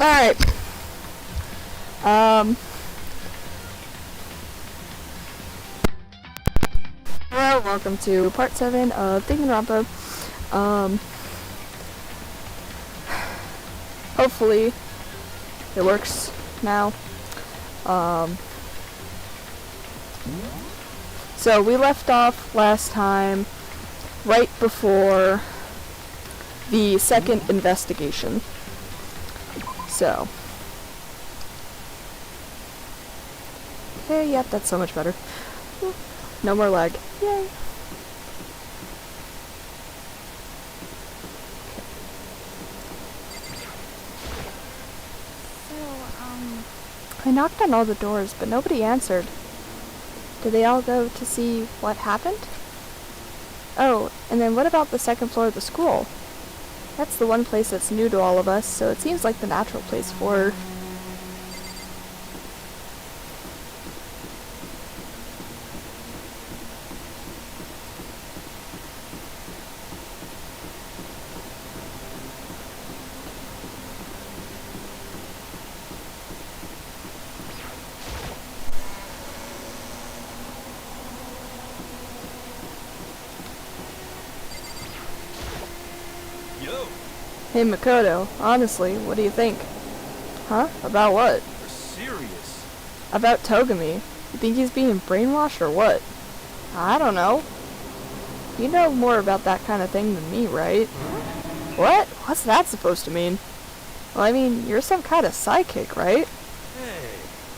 Alright. Hello, welcome to part 7 of Danganronpa. Hopefully it works now. So we left off last time right before the second investigation. So. Okay, yep, that's so much better. No more lag. Yay! I knocked on all the doors, but nobody answered. Did they all go to see what happened? Oh, and then what about the second floor of the school? That's the one place that's new to all of us, so it seems like the natural place for her. Hey Makoto, honestly, what do you think? Huh? About what? You're serious? About Togami. You think he's being brainwashed or what? I don't know. You know more about that kind of thing than me, right? What? What's that supposed to mean? Well, I mean, you're some kind of sidekick, right? Hey.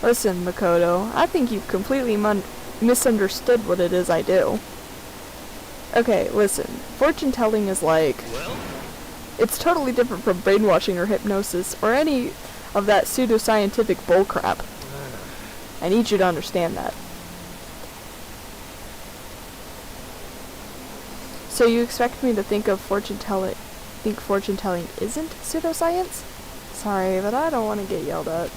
Listen, Makoto, I think you've completely misunderstood what it is I do. Okay, listen. Fortune telling is like... Well? It's totally different from brainwashing or hypnosis or any of that pseudoscientific bullcrap. I need you to understand that. So you expect me to think fortune telling isn't pseudoscience? Sorry, but I don't want to get yelled at.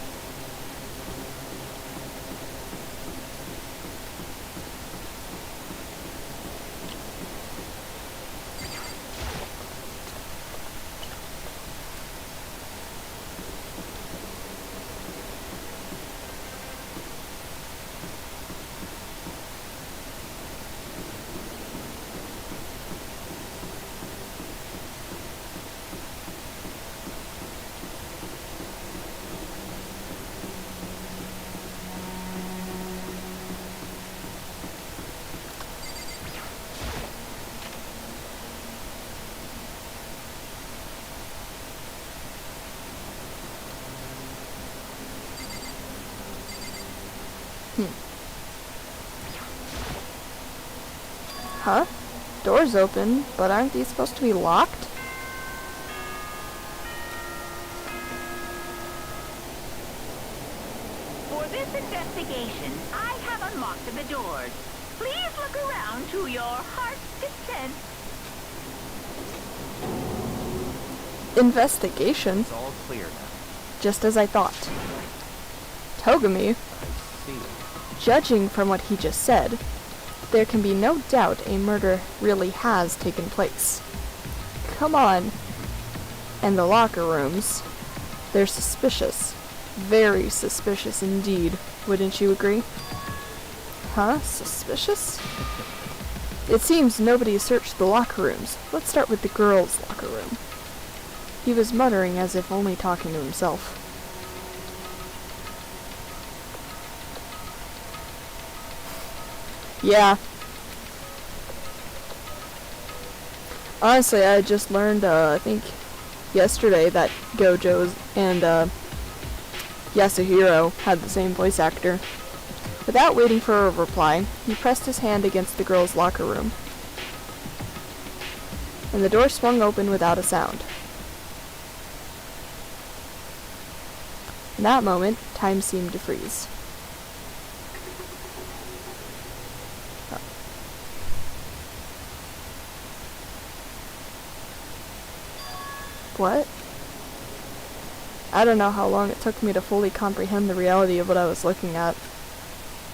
Huh? Doors open, but aren't these supposed to be locked? For this investigation, I have unlocked the doors. Please look around to your heart's content. Investigation? It's all clear now. Just as I thought. Togami, I see. judging from what he just said, there can be no doubt a murder really has taken place. Come on. And the locker rooms. They're suspicious. Very suspicious indeed. Wouldn't you agree? Huh? Suspicious? It seems nobody searched the locker rooms. Let's start with the girls' locker room. He was muttering as if only talking to himself. Yeah. Honestly, I just learned, I think, yesterday that Gojo and, Yasuhiro had the same voice actor. Without waiting for a reply, he pressed his hand against the girls' locker room. And the door swung open without a sound. In that moment, time seemed to freeze. What? I don't know how long it took me to fully comprehend the reality of what I was looking at,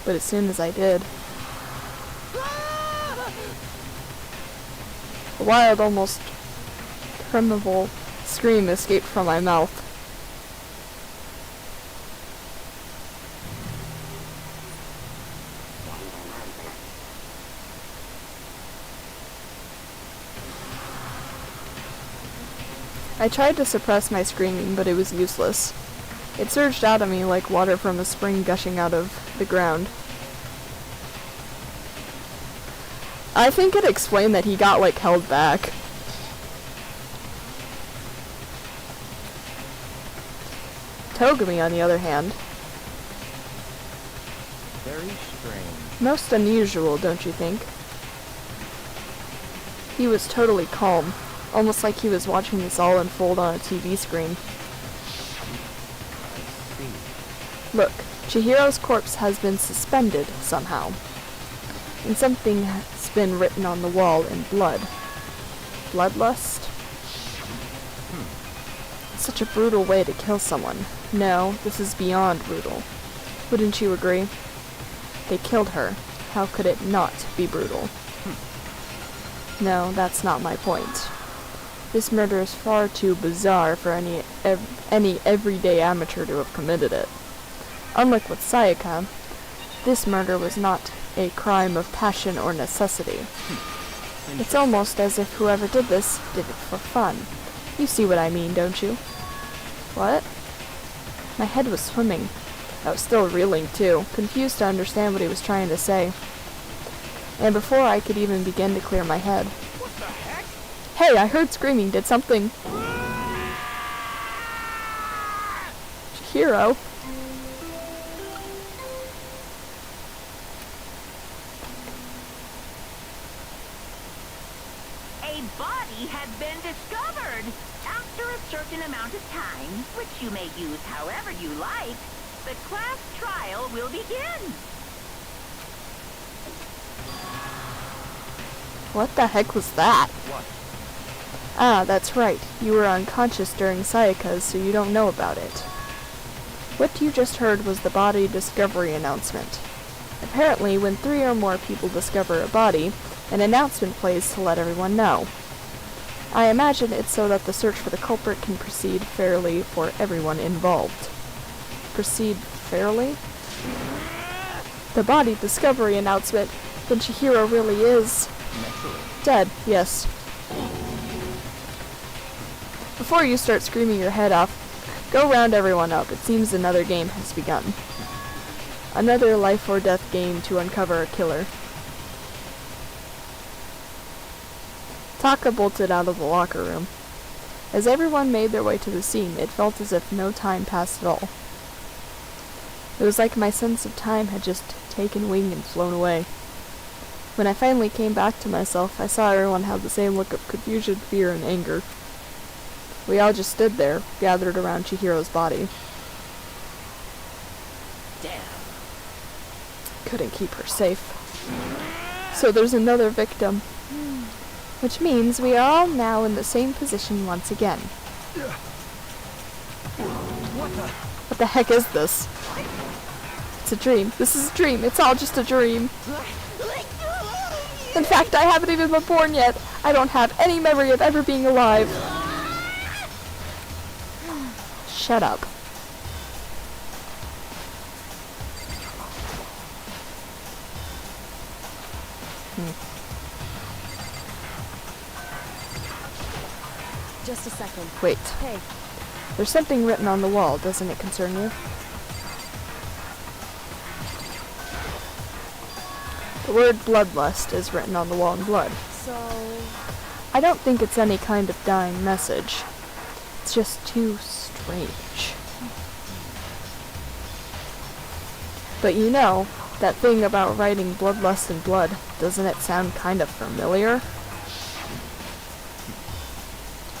but as soon as I did, a wild, almost primeval scream escaped from my mouth. I tried to suppress my screaming, but it was useless. It surged out of me like water from a spring gushing out of the ground. I think it explained that he got, like, held back. Togami, on the other hand. Very strange. Most unusual, don't you think? He was totally calm, almost like he was watching this all unfold on a TV screen. I see. Look, Chihiro's corpse has been suspended somehow, and something has been written on the wall in blood. Bloodlust? Such a brutal way to kill someone. No, this is beyond brutal. Wouldn't you agree? They killed her. How could it not be brutal? No, that's not my point. This murder is far too bizarre for any everyday amateur to have committed it. Unlike with Sayaka, this murder was not a crime of passion or necessity. It's almost as if whoever did this did it for fun. You see what I mean, don't you? What? My head was swimming. I was still reeling, too, confused to understand what he was trying to say. And before I could even begin to clear my head. What the heck? Hey, I heard screaming. Did something... Chihiro? A body had been discovered. After a certain amount of time, which you may use however you like, the class trial will begin. What the heck was that? What? Ah, that's right. You were unconscious during Sayaka's, so you don't know about it. What you just heard was the body discovery announcement. Apparently, when 3 or more people discover a body, an announcement plays to let everyone know. I imagine it's so that the search for the culprit can proceed fairly for everyone involved. Proceed fairly? The body discovery announcement, then Chihiro really is... Naturally. dead, yes. Before you start screaming your head off, go round everyone up. It seems another game has begun. Another life or death game to uncover a killer. Taka bolted out of the locker room. As everyone made their way to the scene, it felt as if no time passed at all. It was like my sense of time had just taken wing and flown away. When I finally came back to myself, I saw everyone have the same look of confusion, fear, and anger. We all just stood there, gathered around Chihiro's body. Damn. Couldn't keep her safe. So there's another victim. Which means we are all now in the same position once again. What the heck is this? It's a dream. This is a dream. It's all just a dream. In fact, I haven't even been born yet. I don't have any memory of ever being alive. Shut up. Just a second. Wait. Hey, There's something written on the wall. Doesn't it concern you? The word bloodlust is written on the wall in blood. so... I don't think it's any kind of dying message. It's just too strange. But you know, that thing about writing bloodlust in blood, doesn't it sound kind of familiar?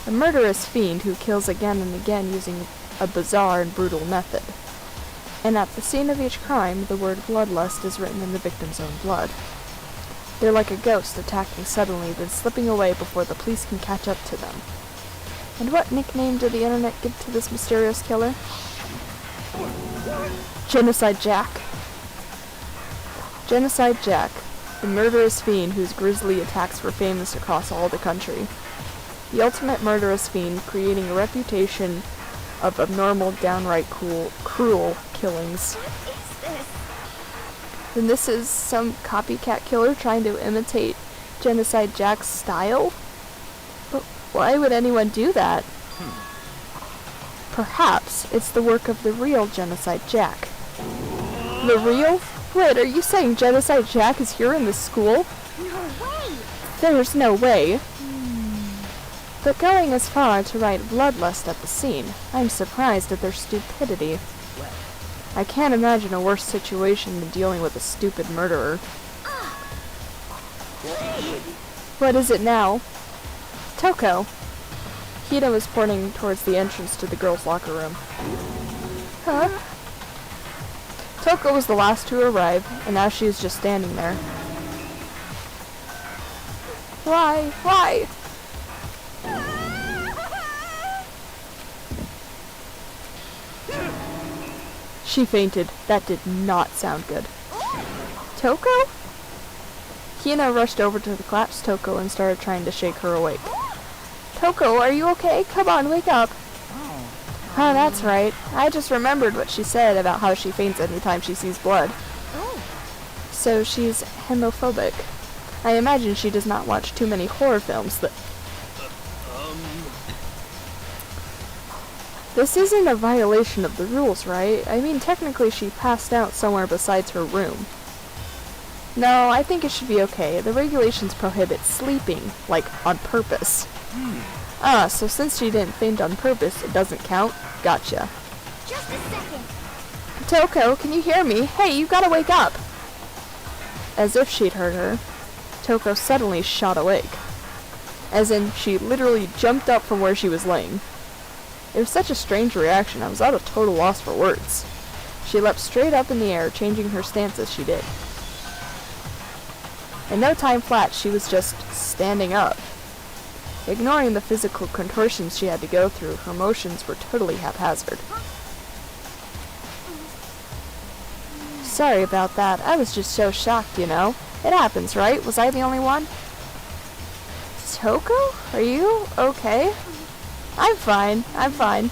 A murderous fiend who kills again and again using a bizarre and brutal method. And at the scene of each crime, the word bloodlust is written in the victim's own blood. They're like a ghost attacking suddenly, then slipping away before the police can catch up to them. And what nickname did the internet give to this mysterious killer? Genocide Jack. Genocide Jack, the murderous fiend whose grisly attacks were famous across all the country. The ultimate murderous fiend, creating a reputation of abnormal, downright cruel killings. What is this? Then this is some copycat killer trying to imitate Genocide Jack's style? But why would anyone do that? Perhaps it's the work of the real Genocide Jack. The real? Wait, are you saying Genocide Jack is here in this school? No way! There's no way. But going as far to write bloodlust at the scene, I'm surprised at their stupidity. I can't imagine a worse situation than dealing with a stupid murderer. What is it now? Toko. Hida was pointing towards the entrance to the girls' locker room. Huh? Toko was the last to arrive, and now she is just standing there. Why? Why? She fainted. That did not sound good. Toko? Hina rushed over to the collapsed Toko and started trying to shake her awake. Toko, are you okay? Come on, wake up. Oh, that's right. I just remembered what she said about how she faints anytime she sees blood. So she's homophobic. I imagine she does not watch too many horror films that... This isn't a violation of the rules, right? I mean, technically she passed out somewhere besides her room. No, I think it should be okay. The regulations prohibit sleeping, like, on purpose. Ah, so since she didn't faint on purpose, it doesn't count? Gotcha. Just a second. Toko, can you hear me? Hey, you gotta wake up! As if she'd heard her, Toko suddenly shot awake. As in, she literally jumped up from where she was laying. It was such a strange reaction, I was at a total loss for words. She leapt straight up in the air, changing her stance as she did. In no time flat, she was just standing up. Ignoring the physical contortions she had to go through, her motions were totally haphazard. Sorry about that, I was just so shocked, you know. It happens, right? Was I the only one? Toko? Are you okay? I'm fine. I'm fine.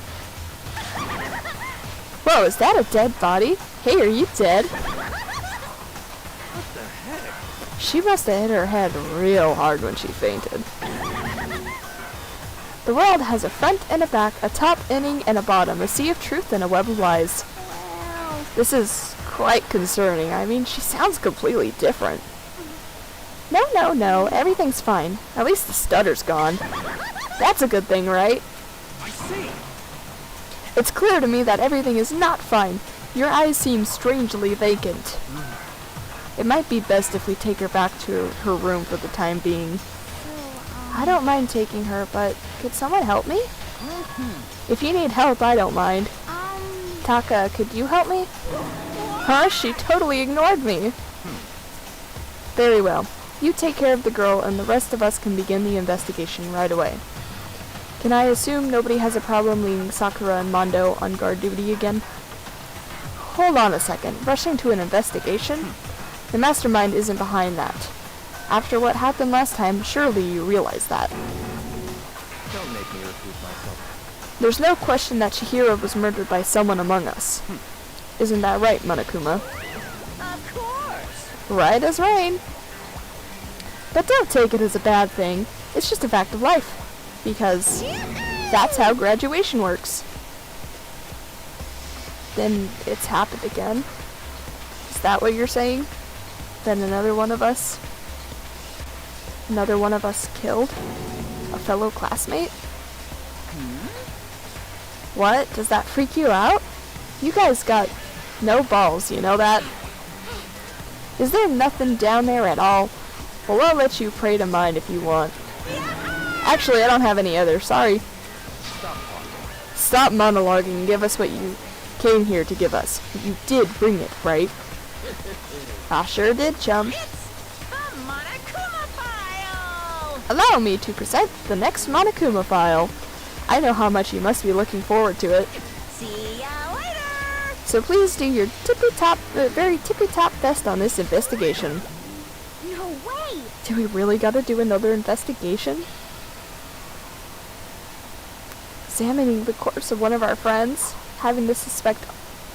Whoa, is that a dead body? Hey, are you dead? What the heck? She must have hit her head real hard when she fainted. The world has a front and a back, a top inning and a bottom, a sea of truth and a web of lies. Wow. This is quite concerning. I mean, she sounds completely different. No, everything's fine. At least the stutter's gone. That's a good thing, right? I see. It's clear to me that everything is not fine. Your eyes seem strangely vacant. It might be best if we take her back to her room for the time being. I don't mind taking her, but could someone help me? If you need help, I don't mind. Taka, could you help me? Huh? She totally ignored me. Very well. You take care of the girl, and the rest of us can begin the investigation right away. Can I assume nobody has a problem leaving Sakura and Mondo on guard duty again? Hold on a second. Rushing to an investigation? The mastermind isn't behind that. After what happened last time, surely you realize that. Don't make me repeat myself. There's no question that Chihiro was murdered by someone among us. Isn't that right, Monokuma? Of course. Right as rain. But don't take it as a bad thing. It's just a fact of life. Because that's how graduation works. Then it's happened again. Is that what you're saying? Then another one of us killed a fellow classmate? What? Does that freak you out? You guys got no balls, you know that? Is there nothing down there at all? Well, I'll let you pray to mine if you want. Actually, I don't have any other. Sorry. Stop monologuing and give us what you came here to give us. You did bring it, right? I sure did, chum. It's the Monokuma file. Allow me to present the next Monokuma file. I know how much you must be looking forward to it. See ya later. So please do your very tippy-top best on this investigation. No way! Do we really gotta do another investigation? Examining the corpse of one of our friends? Having to suspect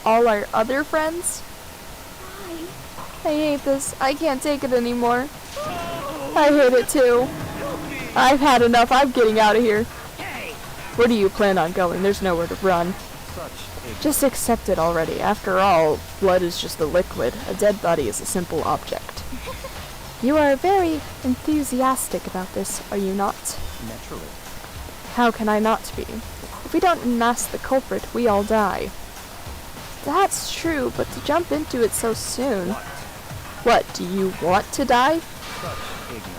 all our other friends? Why? I hate this. I can't take it anymore. I hate it too. I've had enough. I'm getting out of here. Hey, Where do you plan on going? There's nowhere to run. Such ignorance. Just accept it already. After all, blood is just a liquid. A dead body is a simple object. You are very enthusiastic about this, are you not? Naturally. How can I not be? If we don't unmask the culprit, we all die. That's true, but to jump into it so soon... What, do you want to die? Such ignorance.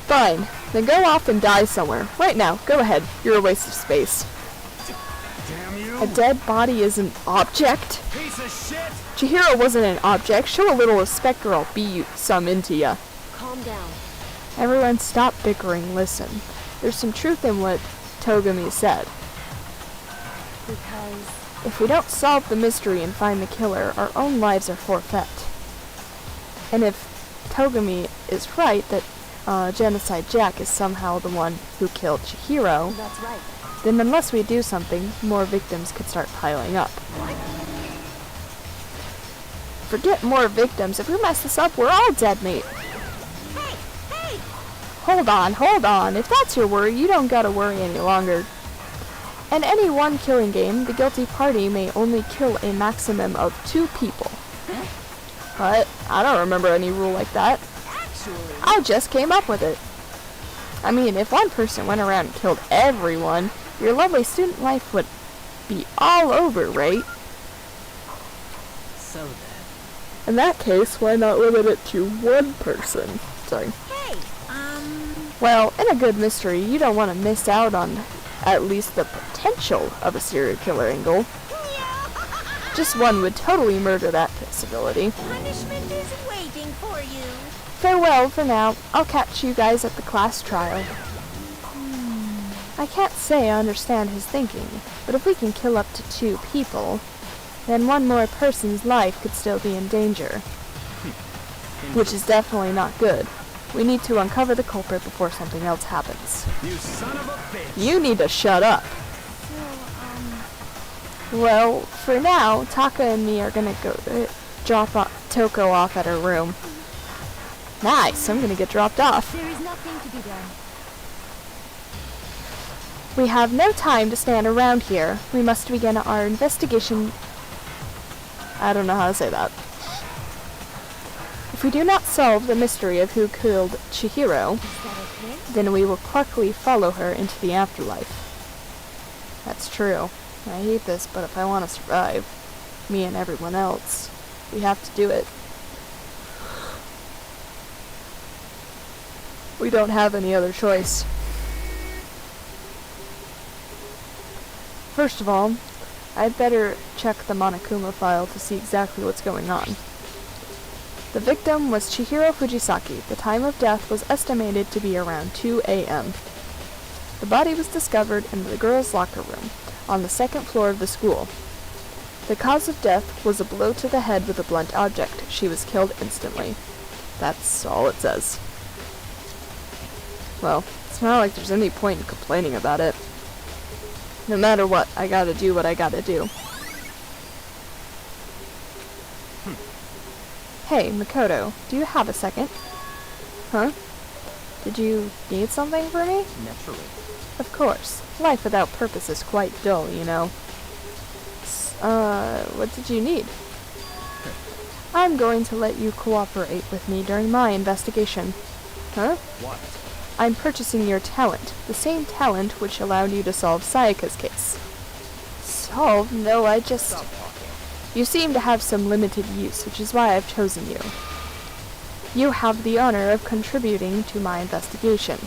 Fine, then go off and die somewhere. Right now, go ahead. You're a waste of space. Damn you! A dead body is an object? Piece of shit! Chihiro wasn't an object. Show a little respect or I'll beat some into ya. Calm down. Everyone stop bickering, listen. There's some truth in what Togami said. Because... If we don't solve the mystery and find the killer, our own lives are forfeit. And if Togami is right that Genocide Jack is somehow the one who killed Chihiro, That's right. then unless we do something, more victims could start piling up. Forget more victims. If we mess this up, we're all dead, mate. Hey! Hey! Hold on. If that's your worry, you don't gotta worry any longer. In any one killing game, the guilty party may only kill a maximum of 2 people. But I don't remember any rule like that. Actually... I just came up with it. I mean, if one person went around and killed everyone, your lovely student life would be all over, right? So then. In that case, why not limit it to 1 person? Sorry. Hey! Well, in a good mystery, you don't want to miss out on at least the potential of a serial killer angle. Just one would totally murder that possibility. Punishment is waiting for you. Farewell for now. I'll catch you guys at the class trial. I can't say I understand his thinking, but if we can kill up to 2 people, then one more person's life could still be in danger. Which is definitely not good. We need to uncover the culprit before something else happens. You son of a bitch! You need to shut up. Well, for now, Taka and me are gonna go drop Toko off at her room. Nice, I'm gonna get dropped off. There is nothing to be done. We have no time to stand around here. We must begin our investigation. I don't know how to say that. If we do not solve the mystery of who killed Chihiro, Is that okay? then we will quickly follow her into the afterlife. That's true. I hate this, but if I want to survive, me and everyone else, we have to do it. We don't have any other choice. First of all, I'd better check the Monokuma file to see exactly what's going on. The victim was Chihiro Fujisaki. The time of death was estimated to be around 2 a.m. The body was discovered in the girls' locker room, on the 2nd floor of the school. The cause of death was a blow to the head with a blunt object. She was killed instantly. That's all it says. Well, it's not like there's any point in complaining about it. No matter what, I gotta do what I gotta do. Hey, Makoto, do you have a second? Huh? Did you need something for me? Naturally. Of course. Life without purpose is quite dull, you know. What did you need? I'm going to let you cooperate with me during my investigation. Huh? What? I'm purchasing your talent, the same talent which allowed you to solve Sayaka's case. Solve? No, I just... Stop talking. You seem to have some limited use, which is why I've chosen you. You have the honor of contributing to my investigation.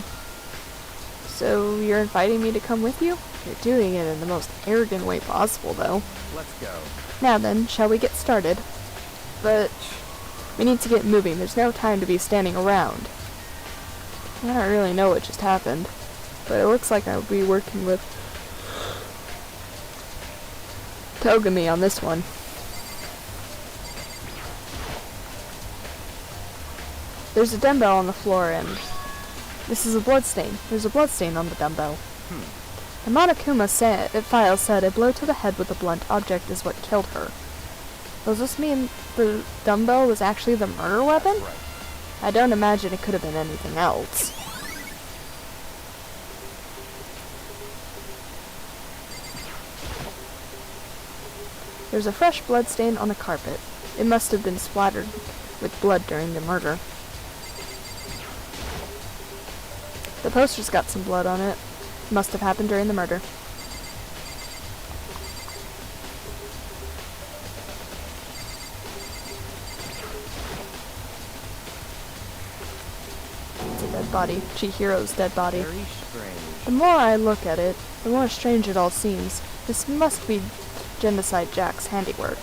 So you're inviting me to come with you? You're doing it in the most arrogant way possible, though. Let's go. Now then, shall we get started? But we need to get moving. There's no time to be standing around. I don't really know what just happened, but it looks like I'll be working with Togami on this one. There's a dumbbell on the floor and this is a bloodstain. There's a bloodstain on the dumbbell. The Monokuma file said a blow to the head with a blunt object is what killed her. Does this mean the dumbbell was actually the murder weapon? Right. I don't imagine it could have been anything else. There's a fresh blood stain on the carpet. It must have been splattered with blood during the murder. The poster's got some blood on it. Must have happened during the murder. It's a dead body. Chihiro's dead body. Very strange. The more I look at it, the more strange it all seems. This must be Genocide Jack's handiwork.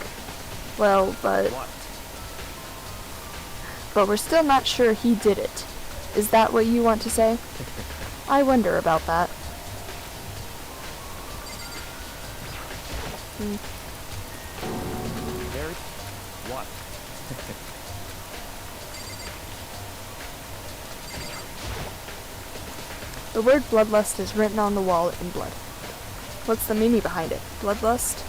Well, but we're still not sure he did it. Is that what you want to say? I wonder about that. Very... What? The word bloodlust is written on the wall in blood. What's the meaning behind it? Bloodlust?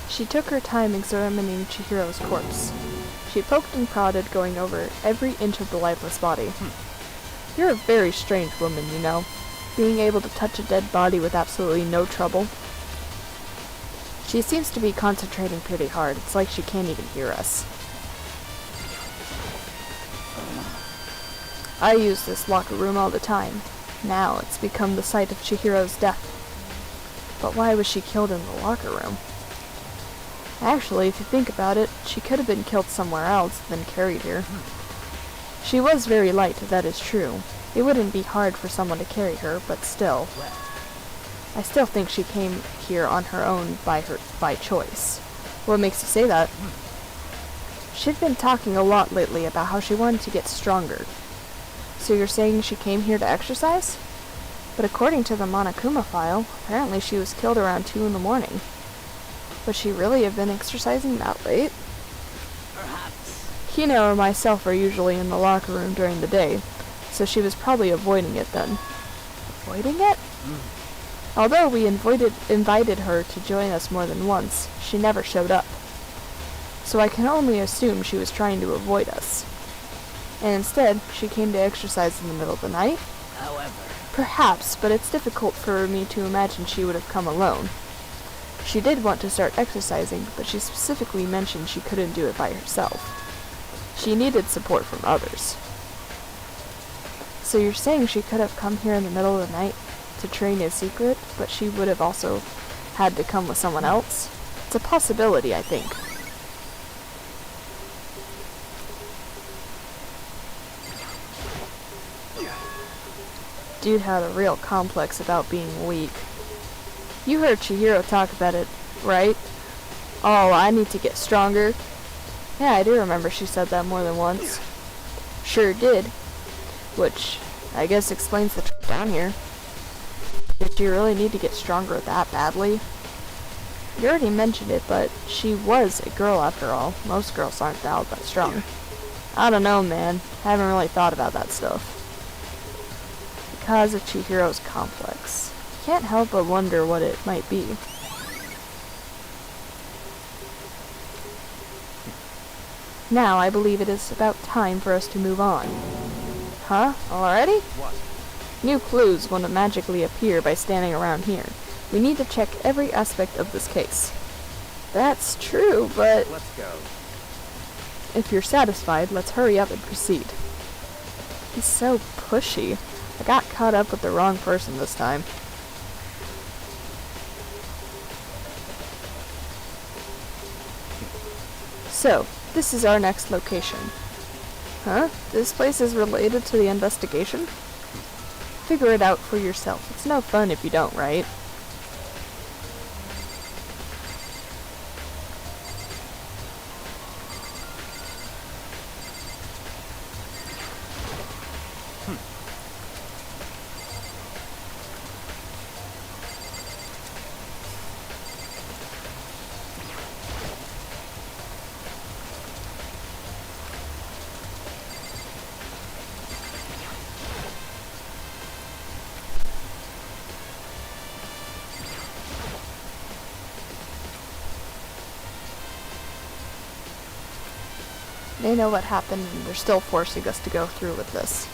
She took her time examining Chihiro's corpse. She poked and prodded, going over every inch of the lifeless body. You're a very strange woman, you know. Being able to touch a dead body with absolutely no trouble. She seems to be concentrating pretty hard. It's like she can't even hear us. I use this locker room all the time. Now it's become the site of Chihiro's death. But why was she killed in the locker room? Actually, if you think about it, she could have been killed somewhere else, then carried here. She was very light, that is true. It wouldn't be hard for someone to carry her, but still. I still think she came here on her own by choice. What makes you say that? She'd been talking a lot lately about how she wanted to get stronger. So you're saying she came here to exercise? But according to the Monokuma file, apparently she was killed around 2 in the morning. Would she really have been exercising that late? Perhaps. Hina or myself are usually in the locker room during the day, so she was probably avoiding it then. Avoiding it? Although we invited her to join us more than once, she never showed up. So I can only assume she was trying to avoid us. And instead, she came to exercise in the middle of the night? However. Perhaps, but it's difficult for me to imagine she would have come alone. She did want to start exercising, but she specifically mentioned she couldn't do it by herself. She needed support from others. So you're saying she could have come here in the middle of the night to train in secret, but she would have also had to come with someone else? It's a possibility, I think. Dude had a real complex about being weak. You heard Chihiro talk about it, right? Oh, I need to get stronger. Yeah, I do remember she said that more than once. Sure did. Which, I guess explains the trip down here. Did you really need to get stronger that badly? You already mentioned it, but she was a girl after all. Most girls aren't that strong. I don't know, man. Haven't really thought about that stuff. Because of Chihiro's complex. Can't help but wonder what it might be. Now I believe it is about time for us to move on. Huh? Already? What? New clues won't magically appear by standing around here. We need to check every aspect of this case. That's true, but Let's go. if you're satisfied, let's hurry up and proceed. He's so pushy. I got caught up with the wrong person this time. So, this is our next location. Huh? This place is related to the investigation? Figure it out for yourself. It's no fun if you don't, right? They know what happened and they're still forcing us to go through with this.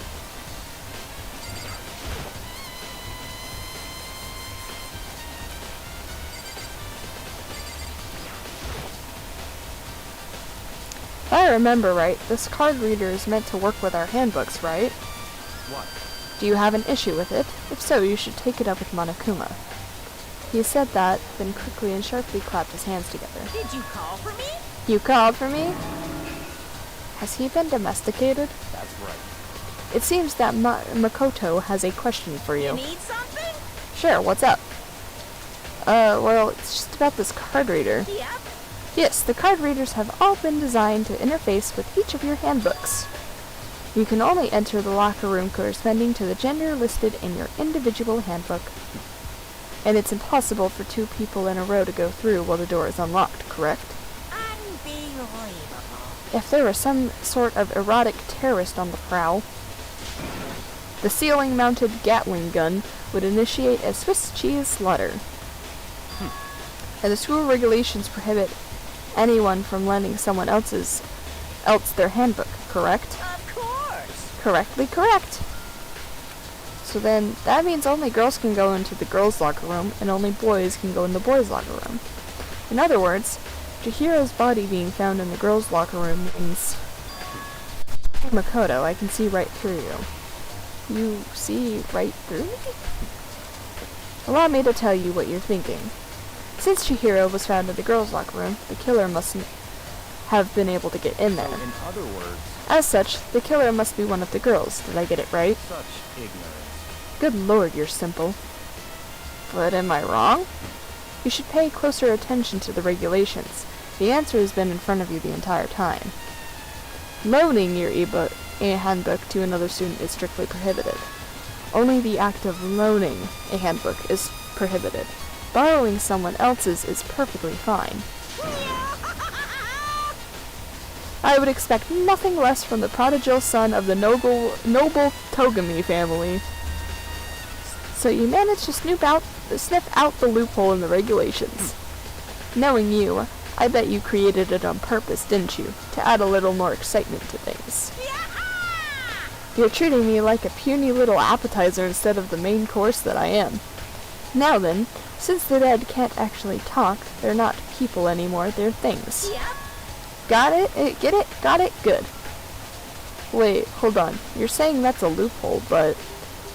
If I remember right, this card reader is meant to work with our handbooks, right? What? Do you have an issue with it? If so, you should take it up with Monokuma. He said that, then quickly and sharply clapped his hands together. Did you call for me? You called for me? Has he been domesticated? That's right. It seems that Makoto has a question for You you. need something? Sure, what's up? Well, it's just about this card reader. Yep. Yes, the card readers have all been designed to interface with each of your handbooks. You can only enter the locker room corresponding to the gender listed in your individual handbook. And it's impossible for two people in a row to go through while the door is unlocked, correct? Unbelievable. If there was some sort of erotic terrorist on the prowl, the ceiling-mounted Gatling gun would initiate a Swiss cheese slaughter. And the school regulations prohibit anyone from lending someone else their handbook, correct? Of course. Correctly correct. So then, that means only girls can go into the girls' locker room, and only boys can go in the boys' locker room. In other words, Chihiro's body being found in the girls' locker room means... Hey Makoto, I can see right through you. You see right through me? Allow me to tell you what you're thinking. Since Chihiro was found in the girls' locker room, the killer mustn't have been able to get in there. So, in other words, As such, the killer must be one of the girls. Did I get it right? such ignorance. Good lord, you're simple. But am I wrong? You should pay closer attention to the regulations. The answer has been in front of you the entire time. Loaning your handbook to another student is strictly prohibited. Only the act of loaning a handbook is prohibited. Borrowing someone else's is perfectly fine. I would expect nothing less from the prodigal son of the noble Togami family. So you managed to sniff out the loophole in the regulations. Knowing you, I bet you created it on purpose, didn't you? To add a little more excitement to things. You're treating me like a puny little appetizer instead of the main course that I am. Now then, since the dead can't actually talk, they're not people anymore, they're things. Yep. Got it? Get it? Got it? Good. Wait, hold on. You're saying that's a loophole, but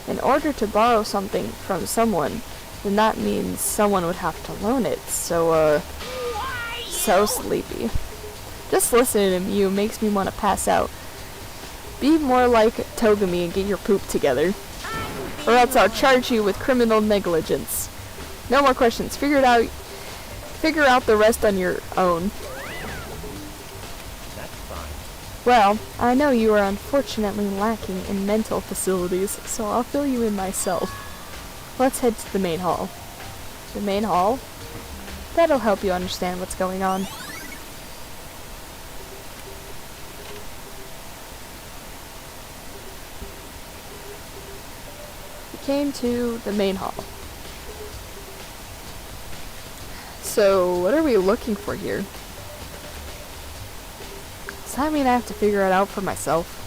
in order to borrow something from someone, then that means someone would have to loan it, so, so sleepy. Just listening to you makes me want to pass out. Be more like Togami and get your poop together. Or else I'll charge you with criminal negligence. No more questions. Figure out the rest on your own. That's fine. Well, I know you are unfortunately lacking in mental facilities, so I'll fill you in myself. Let's head to the main hall. The main hall? That'll help you understand what's going on. We came to the main hall. So, what are we looking for here? Does that mean I have to figure it out for myself?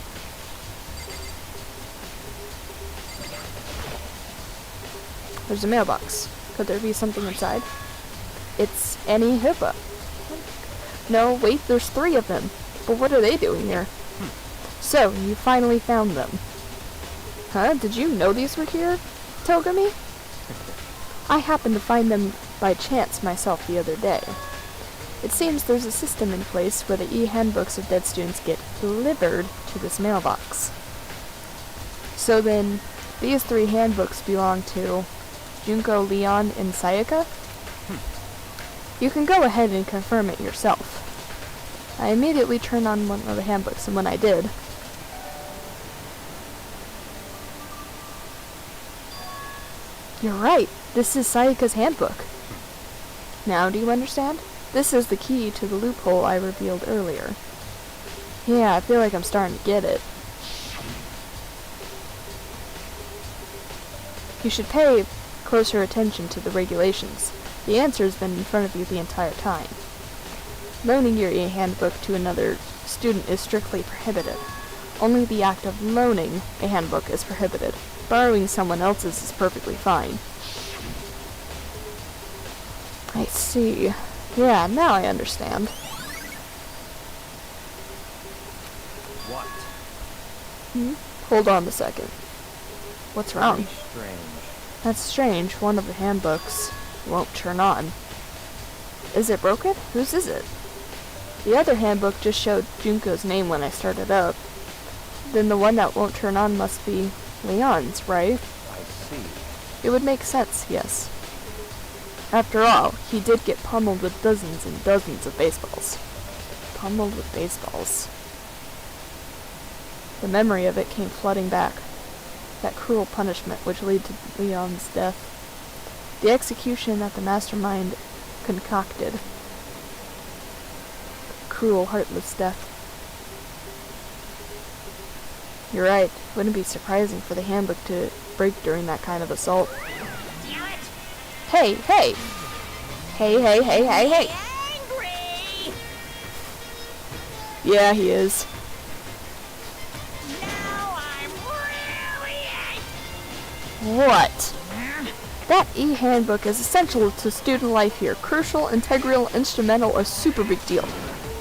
There's a mailbox. Could there be something inside? It's Annie Hippa. No, wait, there's 3 of them. But what are they doing here? So, you finally found them. Huh? Did you know these were here, Togami? I happened to find them by chance myself the other day. It seems there's a system in place where the e-handbooks of dead students get delivered to this mailbox. So then, these 3 handbooks belong to Junko, Leon, and Sayaka? You can go ahead and confirm it yourself. I immediately turned on one of the handbooks, and when I did, you're right, this is Sayaka's handbook. Now do you understand? This is the key to the loophole I revealed earlier. Yeah, I feel like I'm starting to get it. You should pay closer attention to the regulations. The answer has been in front of you the entire time. Loaning your e-handbook to another student is strictly prohibited. Only the act of loaning a handbook is prohibited. Borrowing someone else's is perfectly fine. I see. Yeah, now I understand. What? Hold on a second. What's wrong? Very strange. That's strange. One of the handbooks won't turn on. Is it broken? Whose is it? The other handbook just showed Junko's name when I started up. Then the one that won't turn on must be Leon's, right? I see. It would make sense, yes. After all, he did get pummeled with dozens and dozens of baseballs. Pummeled with baseballs. The memory of it came flooding back. That cruel punishment which led to Leon's death. The execution that the mastermind concocted. Cruel, heartless death. You're right. Wouldn't be surprising for the handbook to break during that kind of assault. Damn it! Hey, hey! Hey, hey, hey, hey, hey! Angry! Yeah, he is. Now I'm really What? That e-handbook is essential to student life here. Crucial, integral, instrumental, a super big deal.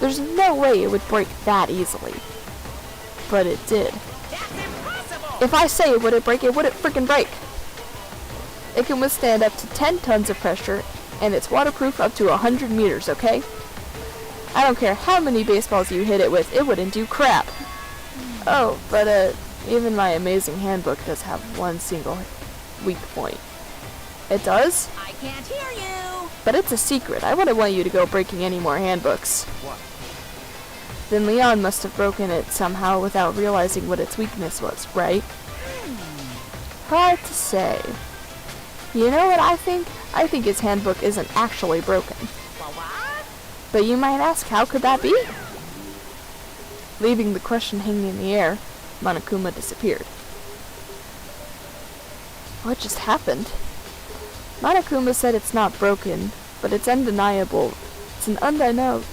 There's no way it would break that easily. But it did. That's impossible! If I say it wouldn't break, it wouldn't freaking break. It can withstand up to 10 tons of pressure, and it's waterproof up to 100 meters, okay? I don't care how many baseballs you hit it with, it wouldn't do crap. Oh, but even my amazing handbook does have one single weak point. It does? I can't hear you! But it's a secret. I wouldn't want you to go breaking any more handbooks. What? Then Leon must have broken it somehow without realizing what its weakness was, right? Hard to say. You know what I think? I think his handbook isn't actually broken. What? But you might ask, how could that be? Leaving the question hanging in the air, Monokuma disappeared. What just happened? Monokuma said it's not broken, but it's undeniable. It's an undeniable...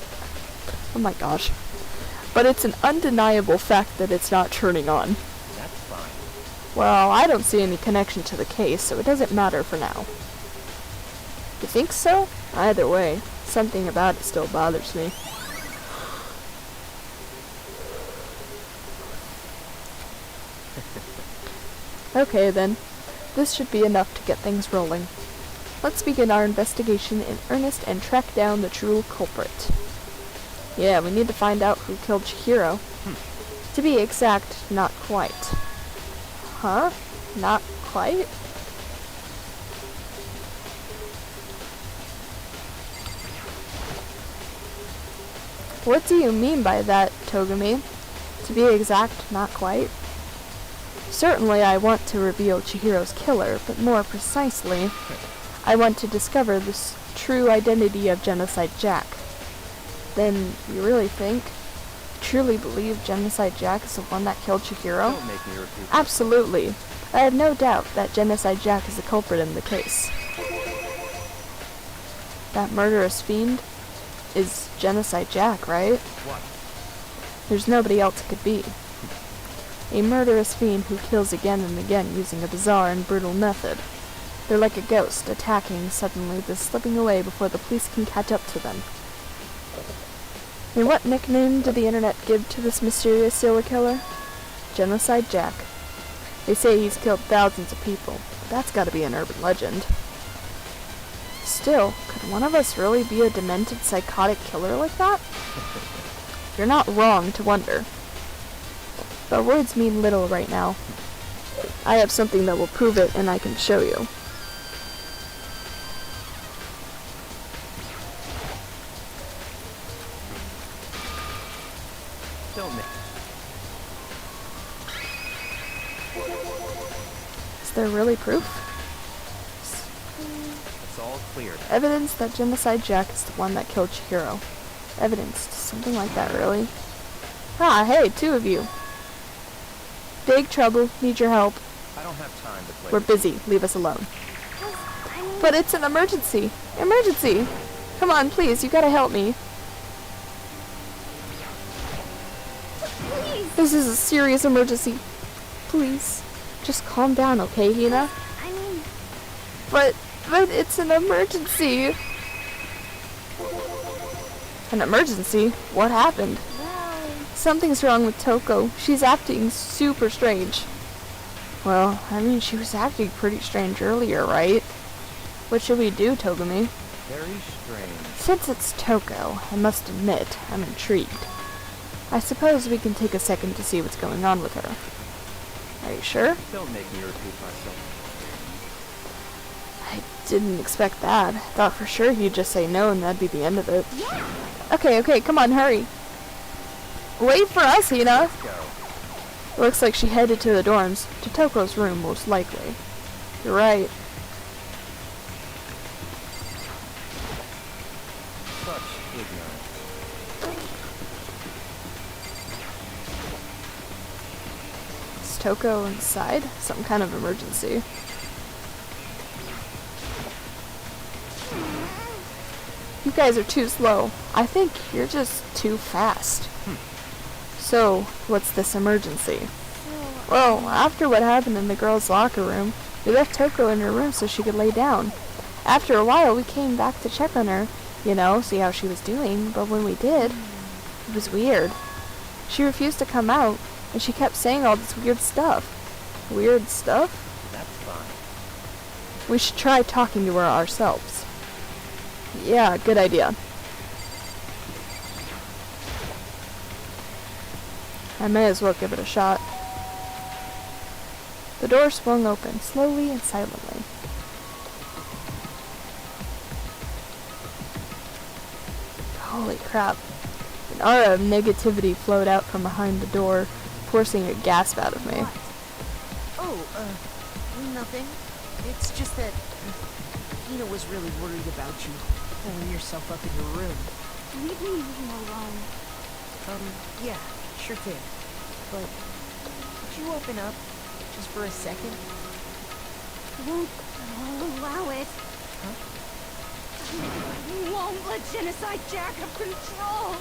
Oh my gosh. But it's an undeniable fact that it's not turning on. That's fine. Well, I don't see any connection to the case, so it doesn't matter for now. You think so? Either way, something about it still bothers me. Okay then, this should be enough to get things rolling. Let's begin our investigation in earnest and track down the true culprit. Yeah, we need to find out who killed Chihiro. To be exact, not quite. Huh? Not quite? What do you mean by that, Togumi? To be exact, not quite. Certainly I want to reveal Chihiro's killer, but more precisely, I want to discover the true identity of Genocide Jack. Then, you really think, truly believe Genocide Jack is the one that killed Chihiro? Don't make me repeat. Absolutely. I have no doubt that Genocide Jack is the culprit in the case. That murderous fiend is Genocide Jack, right? What? There's nobody else it could be. A murderous fiend who kills again and again using a bizarre and brutal method. They're like a ghost, attacking suddenly, then slipping away before the police can catch up to them. And what nickname did the internet give to this mysterious serial killer? Genocide Jack. They say he's killed thousands of people, but that's gotta be an urban legend. Still, could one of us really be a demented, psychotic killer like that? You're not wrong to wonder. But words mean little right now. I have something that will prove it, and I can show you. Don't make. Is there really proof? It's all cleared. Evidence that Genocide Jack is the one that killed Chihiro. Evidence, something like that, really? Ah, hey, two of you. Big trouble, need your help. I don't have time to play. We're busy, leave us alone. But it's an emergency! Emergency! Come on, please, you gotta help me. Please! This is a serious emergency. Please, just calm down, okay, Hina? I mean, But it's an emergency. An emergency? What happened? well, Something's wrong with Toko. She's acting super strange. Well, I mean, she was acting pretty strange earlier, right? What should we do, Togumi? Very strange. Since it's Toko, I must admit, I'm intrigued. I suppose we can take a second to see what's going on with her. Are you sure? Don't make me repeat myself. I didn't expect that. Thought for sure he'd just say no and that'd be the end of it. yeah! Okay, come on, hurry. Wait for us, Hina. Let's go. Looks like she headed to the dorms, to Toko's room most likely. You're right. Such ignorance. Is Toko inside? Some kind of emergency. You guys are too slow. I think you're just too fast. So, what's this emergency? Well, after what happened in the girls' locker room, we left Toko in her room so she could lay down. After a while, we came back to check on her, see how she was doing, but when we did, it was weird. She refused to come out, and she kept saying all this weird stuff. Weird stuff? That's fine. We should try talking to her ourselves. Yeah, good idea. I may as well give it a shot. The door swung open, slowly and silently. Holy crap. An aura of negativity flowed out from behind the door, forcing a gasp out of me. Oh, nothing. It's just that Hina was really worried about you pulling yourself up in your room. Leave me alone. Yeah, sure thing. But could you open up just for a second? Won't allow it. Huh? Won't let Genocide Jack have control.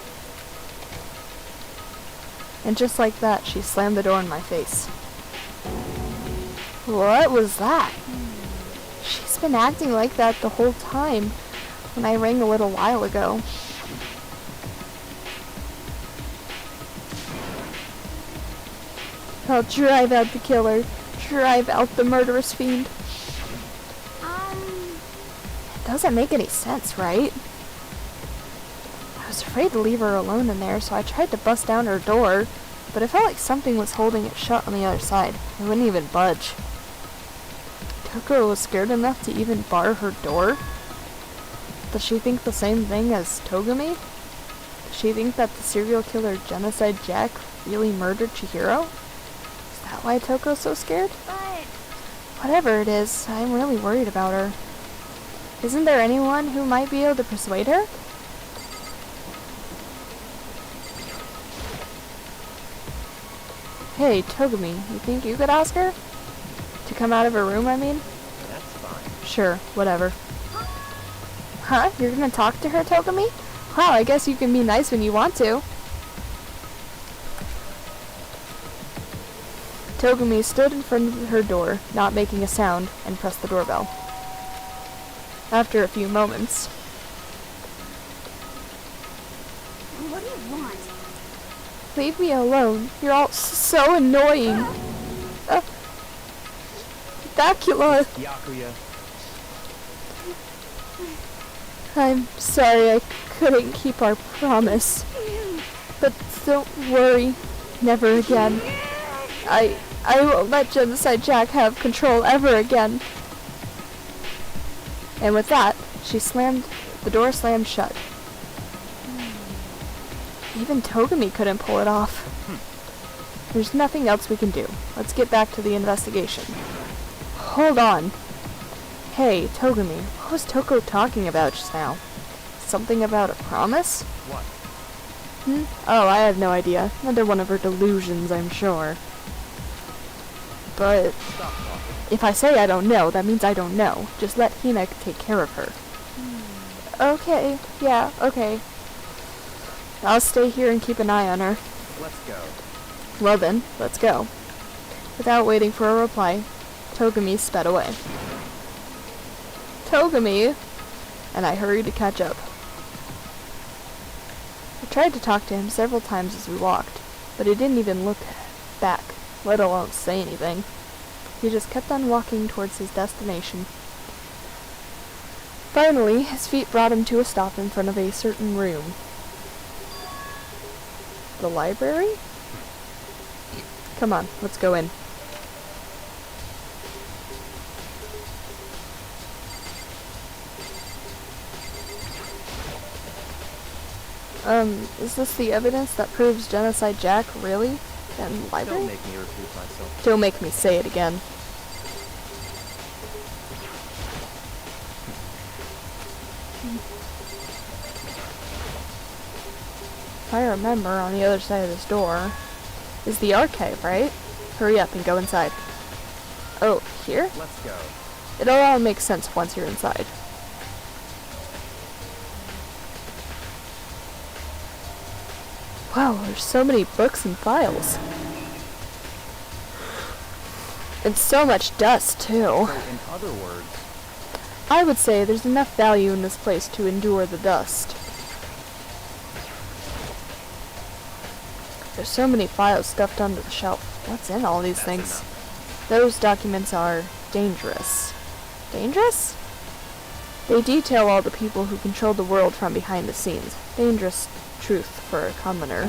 And just like that, she slammed the door in my face. What was that? She's been acting like that the whole time when I rang a little while ago. I'll drive out the killer. Drive out the murderous fiend. It doesn't make any sense, right? I was afraid to leave her alone in there, so I tried to bust down her door, but it felt like something was holding it shut on the other side. It wouldn't even budge. Toko was scared enough to even bar her door? Does she think the same thing as Togumi? Does she think that the serial killer Genocide Jack really murdered Chihiro? Is that why Toko's so scared? But Whatever it is, I'm really worried about her. Isn't there anyone who might be able to persuade her? Hey, Togumi, you think you could ask her? To come out of her room, I mean? That's fine. Sure, whatever. Huh? You're gonna talk to her, Togumi? Wow, I guess you can be nice when you want to. Togumi stood in front of her door, not making a sound, and pressed the doorbell. After a few moments, what do you want? leave me alone. You're all so annoying. Dracula. Yakuya. I'm sorry I couldn't keep our promise. But don't worry. Never again. I won't let Genocide Jack have control ever again. And with that, the door slammed shut. Even Togumi couldn't pull it off. There's nothing else we can do. Let's get back to the investigation. Hold on. Hey, Togumi, what was Toko talking about just now? Something about a promise? What? Oh, I have no idea. Another one of her delusions, I'm sure. But Stop talking. if I say I don't know, that means I don't know. Just let Hina take care of her. Okay, yeah, okay. I'll stay here and keep an eye on her. Let's go. Well then, let's go. Without waiting for a reply, Togami sped away. Togami! And I hurried to catch up. I tried to talk to him several times as we walked, but he didn't even look back, let alone say anything. He just kept on walking towards his destination. Finally, his feet brought him to a stop in front of a certain room. The library? Come on, let's go in. Is this the evidence that proves Genocide Jack really? And library? Don't make me repeat myself. Don't make me say it again. If I remember, on the other side of this door is the archive, right? Hurry up and go inside. Oh, here? Let's go. It'll all make sense once you're inside. Wow, there's so many books and files. And so much dust, too. So, in other words, I would say there's enough value in this place to endure the dust. There's so many files stuffed under the shelf. What's in all these things? enough. Those documents are dangerous. Dangerous? They detail all the people who control the world from behind the scenes. Dangerous truth for a commoner.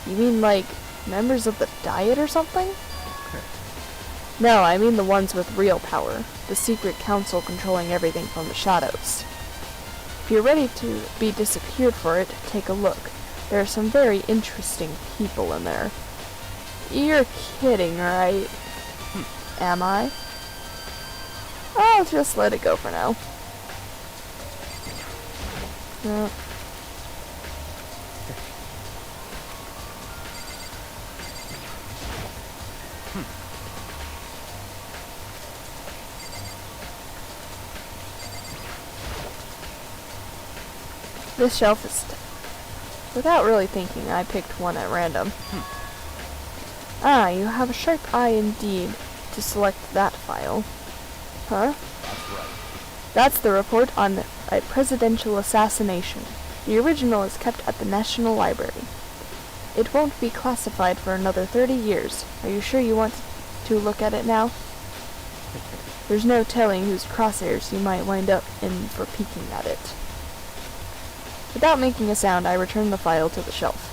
You mean like members of the Diet or something? No, I mean the ones with real power. The secret council controlling everything from the shadows. If you're ready to be disappeared for it, take a look. There are some very interesting people in there. You're kidding, right? Am I? I'll just let it go for now. No. This shelf is... Without really thinking, I picked one at random. Ah, you have a sharp eye indeed to select that file. Huh? That's right. That's the report on a presidential assassination. The original is kept at the National Library. It won't be classified for another 30 years. Are you sure you want to look at it now? There's no telling whose crosshairs you might wind up in for peeking at it. Without making a sound, I returned the file to the shelf.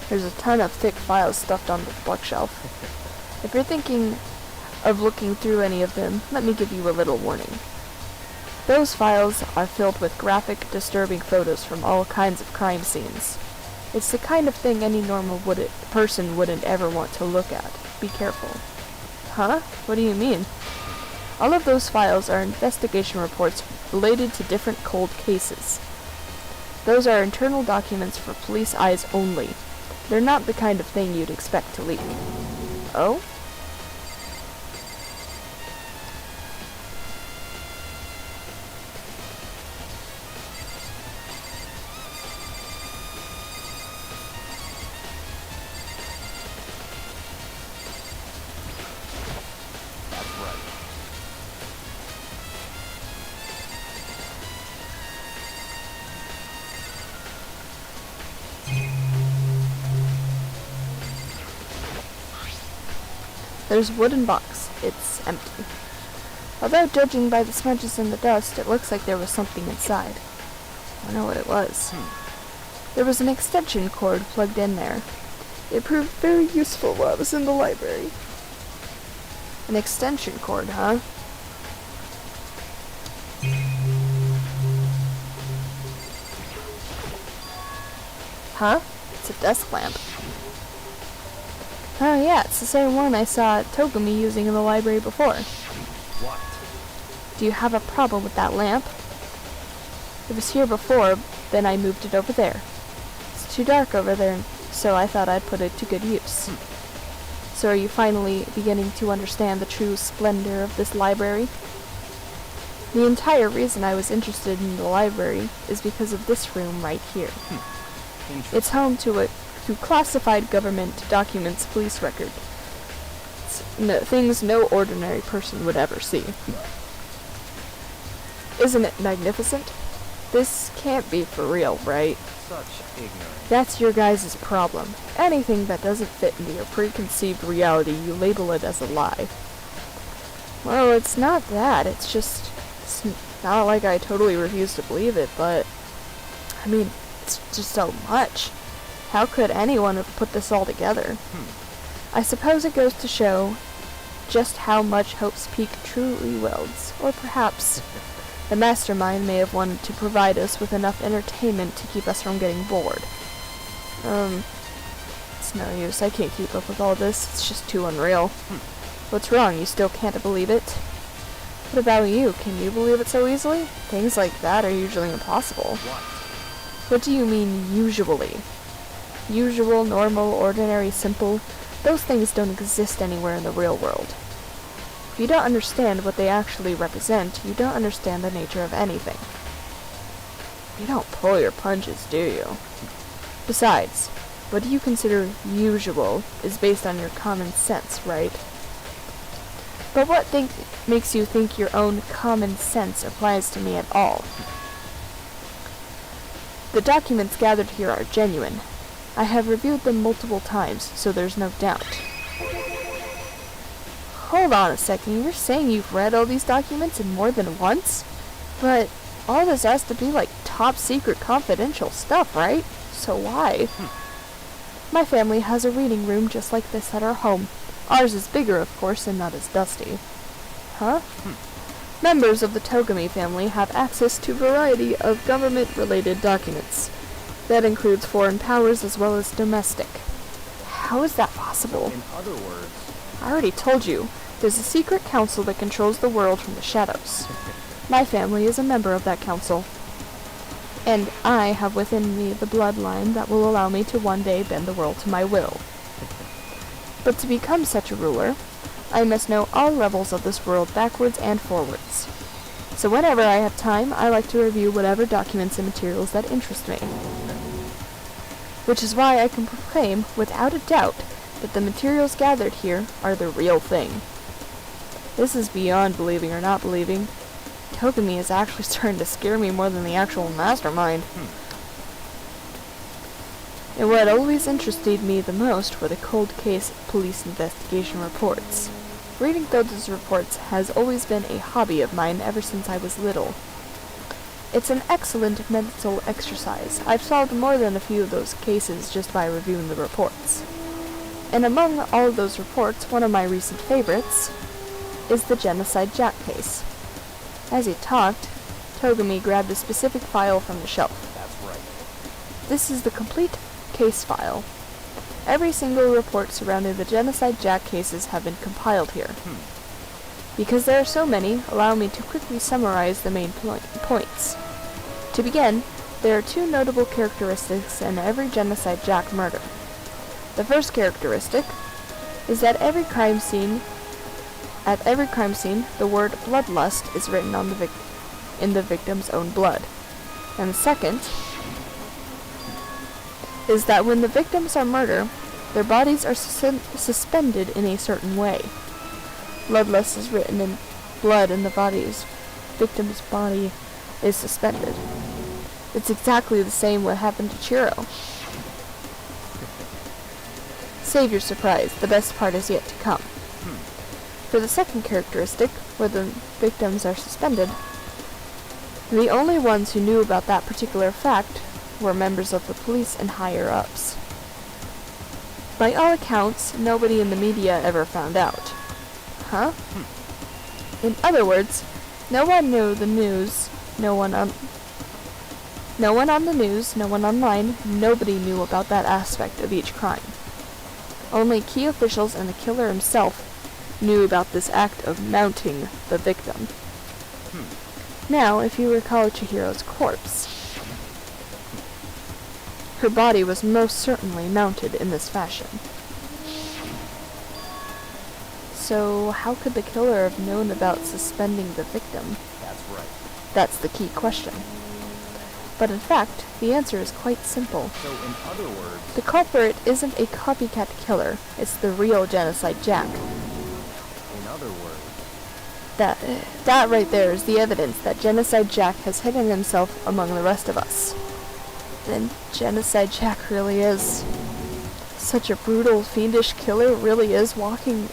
There's a ton of thick files stuffed on the bookshelf. If you're thinking of looking through any of them, let me give you a little warning. Those files are filled with graphic, disturbing photos from all kinds of crime scenes. It's the kind of thing any normal person wouldn't ever want to look at. Be careful. Huh? What do you mean? All of those files are investigation reports related to different cold cases. Those are internal documents for police eyes only. They're not the kind of thing you'd expect to leak. Oh? That's right. There's a wooden box. It's empty. Although judging by the smudges and the dust, it looks like there was something inside. I don't know what it was. There was an extension cord plugged in there. It proved very useful while I was in the library. An extension cord, huh? Huh? It's a desk lamp. Oh yeah, it's the same one I saw Togami using in the library before. What? Do you have a problem with that lamp? It was here before, then I moved it over there. It's too dark over there, so I thought I'd put it to good use. So are you finally beginning to understand the true splendor of this library? The entire reason I was interested in the library is because of this room right here. It's home to classified government documents, police record. Things no ordinary person would ever see. Isn't it magnificent? This can't be for real, right? Such ignorance. That's your guys' problem. Anything that doesn't fit into your preconceived reality, you label it as a lie. Well, it's not that. It's not like I totally refuse to believe it, but I mean, it's just so much. How could anyone have put this all together? I suppose it goes to show just how much Hope's Peak truly wields, or perhaps the mastermind may have wanted to provide us with enough entertainment to keep us from getting bored. It's no use. I can't keep up with all this. It's just too unreal. What's wrong? You still can't believe it? What about you? Can you believe it so easily? Things like that are usually impossible. What do you mean, usually? Usual, normal, ordinary, simple? Those things don't exist anywhere in the real world. If you don't understand what they actually represent, you don't understand the nature of anything. You don't pull your punches, do you? Besides, what you consider usual is based on your common sense, right? But what makes you think your own common sense applies to me at all? The documents gathered here are genuine. I have reviewed them multiple times, so there's no doubt. Hold on a second, you're saying you've read all these documents and more than once? But all this has to be like top secret confidential stuff, right? So why? My family has a reading room just like this at our home. Ours is bigger, of course, and not as dusty. Huh? Members of the Togami family have access to a variety of government-related documents. That includes foreign powers as well as domestic. How is that possible? In other words, I already told you, there's a secret council that controls the world from the shadows. My family is a member of that council. And I have within me the bloodline that will allow me to one day bend the world to my will. But to become such a ruler, I must know all levels of this world backwards and forwards. So whenever I have time, I like to review whatever documents and materials that interest me. Which is why I can proclaim, without a doubt, that the materials gathered here are the real thing. This is beyond believing or not believing. Togami is actually starting to scare me more than the actual mastermind. And what always interested me the most were the cold case police investigation reports. Reading those reports has always been a hobby of mine ever since I was little. It's an excellent mental exercise. I've solved more than a few of those cases just by reviewing the reports. And among all of those reports, one of my recent favorites is the Genocide Jack case. As he talked, Togami grabbed a specific file from the shelf. that's right. This is the complete case file. Every single report surrounding the Genocide Jack cases have been compiled here. Because there are so many, allow me to quickly summarize the main points. To begin, there are two notable characteristics in every Genocide Jack murder. The first characteristic is that at every crime scene, the word bloodlust is written on in the victim's own blood. And the second is that when the victims are murdered, their bodies are suspended in a certain way. Bloodlust is written in blood and the victim's body is suspended. It's exactly the same what happened to Chiro. Save your surprise, the best part is yet to come. For the second characteristic, where the victims are suspended, the only ones who knew about that particular fact were members of the police and higher-ups. By all accounts, nobody in the media ever found out. Huh? In other words, no one knew the news, no one on the news, no one online, nobody knew about that aspect of each crime. Only key officials and the killer himself knew about this act of mounting the victim. Now, if you recall Chihiro's corpse, her body was most certainly mounted in this fashion. So how could the killer have known about suspending the victim? That's right. That's the key question. But in fact, the answer is quite simple. So in other words, The culprit isn't a copycat killer, it's the real Genocide Jack. in other words, That right there is the evidence that Genocide Jack has hidden himself among the rest of us. Then Genocide Jack really is. Such a brutal, fiendish killer really is walking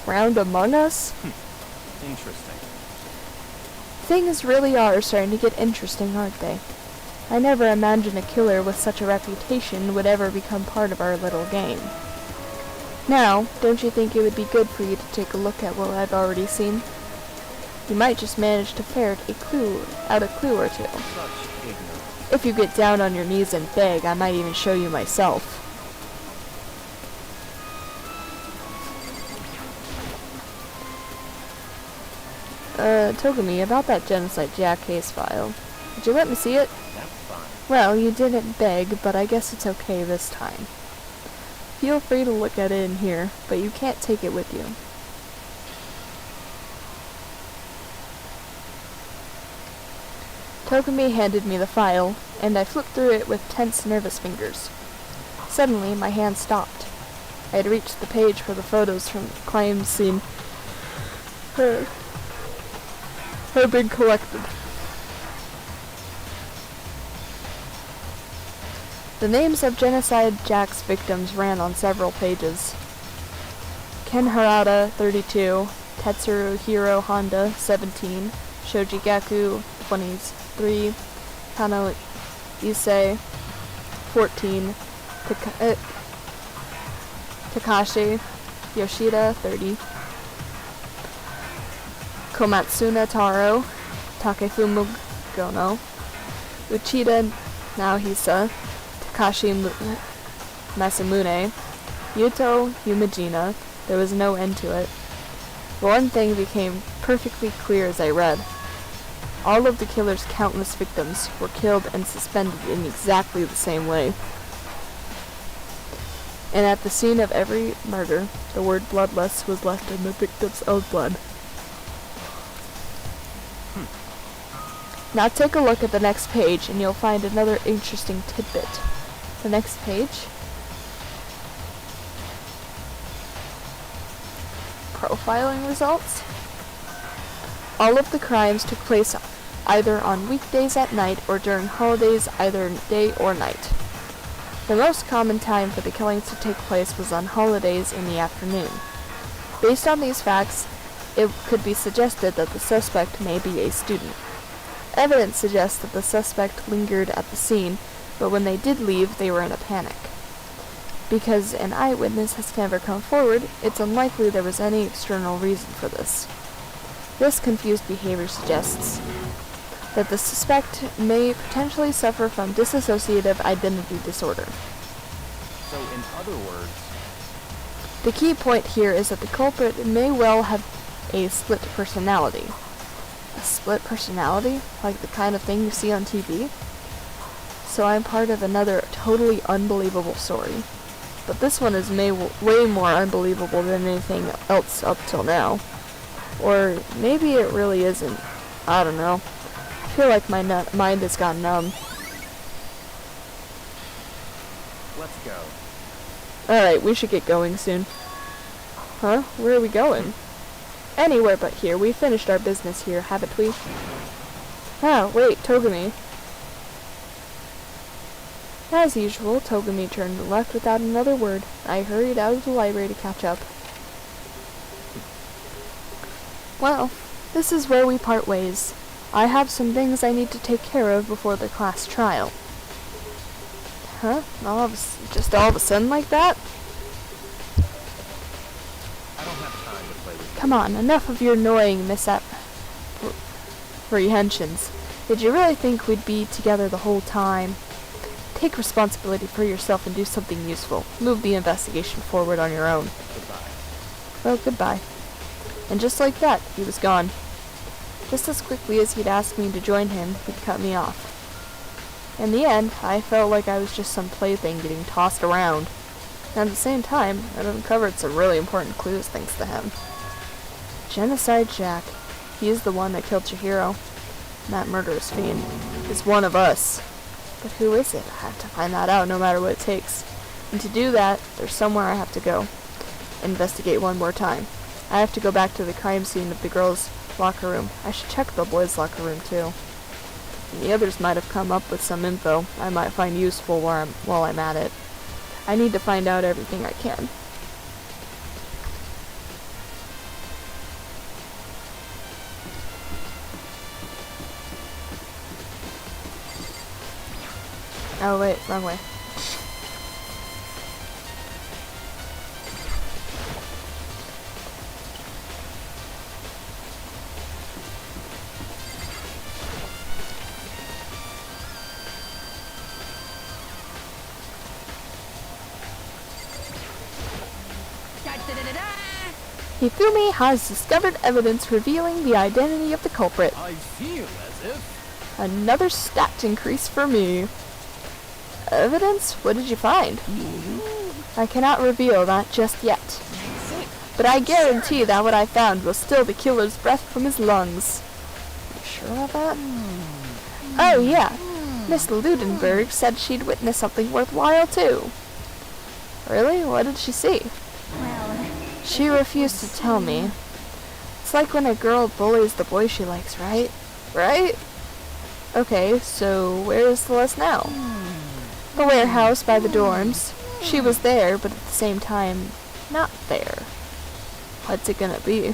around among us? interesting. Things really are starting to get interesting, aren't they? I never imagined a killer with such a reputation would ever become part of our little game. Now, don't you think it would be good for you to take a look at what I've already seen? You might just manage to ferret a clue or two. Such ignorance. If you get down on your knees and beg, I might even show you myself. Togumi, about that Genocide Jack case file. Would you let me see it? That's fine. Well, you didn't beg, but I guess it's okay this time. Feel free to look at it in here, but you can't take it with you. Togumi handed me the file, and I flipped through it with tense, nervous fingers. Suddenly, my hand stopped. I had reached the page where the photos from the crime scene had been collected. The names of Genocide Jack's victims ran on several pages. Ken Harada, 32, Tetsuro Hiro Honda, 17, Shoji Gaku, 23, Kano Issei, 14, Takashi Yoshida, 30, Komatsuna Taro, Takefumo Gono, Uchida Naohisa, Takashi Masamune, Yuto Yumajina. There was no end to it. But one thing became perfectly clear as I read. All of the killer's countless victims were killed and suspended in exactly the same way. And at the scene of every murder, the word bloodless was left in the victim's own blood. Now take a look at the next page and you'll find another interesting tidbit. The next page. Profiling results. All of the crimes took place either on weekdays at night or during holidays, either day or night. The most common time for the killings to take place was on holidays in the afternoon. Based on these facts, it could be suggested that the suspect may be a student. Evidence suggests that the suspect lingered at the scene, but when they did leave, they were in a panic. Because an eyewitness has never come forward, it's unlikely there was any external reason for this. This confused behavior suggests that the suspect may potentially suffer from dissociative identity disorder. So in other words, The key point here is that the culprit may well have a split personality. A split personality? Like the kind of thing you see on TV? So I'm part of another totally unbelievable story. But this one is way more unbelievable than anything else up till now. Or maybe it really isn't. I don't know. I feel like my mind has gone numb. let's go. Alright, we should get going soon. Huh? Where are we going? Anywhere but here. We finished our business here, haven't we? Ah, wait, Togumi. As usual, Togumi turned left without another word. I hurried out of the library to catch up. Well, this is where we part ways. I have some things I need to take care of before the class trial. Huh? Just all of a sudden like that? I don't have time to play with you. Come on, enough of your annoying misapprehensions. Did you really think we'd be together the whole time? Take responsibility for yourself and do something useful. Move the investigation forward on your own. Goodbye. Well, goodbye. And just like that, he was gone. Just as quickly as he'd asked me to join him, he'd cut me off. In the end, I felt like I was just some plaything getting tossed around. And at the same time, I'd uncovered some really important clues thanks to him. Genocide Jack. He is the one that killed Chihiro. And that murderous fiend is one of us. But who is it? I have to find that out no matter what it takes. And to do that, there's somewhere I have to go. Investigate one more time. I have to go back to the crime scene of the girls' locker room. I should check the boys' locker room too. And the others might have come up with some info I might find useful while I'm at it. I need to find out everything I can. Oh wait, wrong way. Hifumi has discovered evidence revealing the identity of the culprit. I feel as if... Another stat increase for me. Evidence? What did you find? I cannot reveal that just yet. But I guarantee that what I found will still the killer's breath from his lungs. You sure of that? Oh yeah. Miss Ludenberg said she'd witnessed something worthwhile too. Really? What did she see? She refused to tell me. It's like when a girl bullies the boy she likes, right? Right? Okay, so where is Celeste now? The warehouse by the dorms. She was there, but at the same time, not there. What's it gonna be?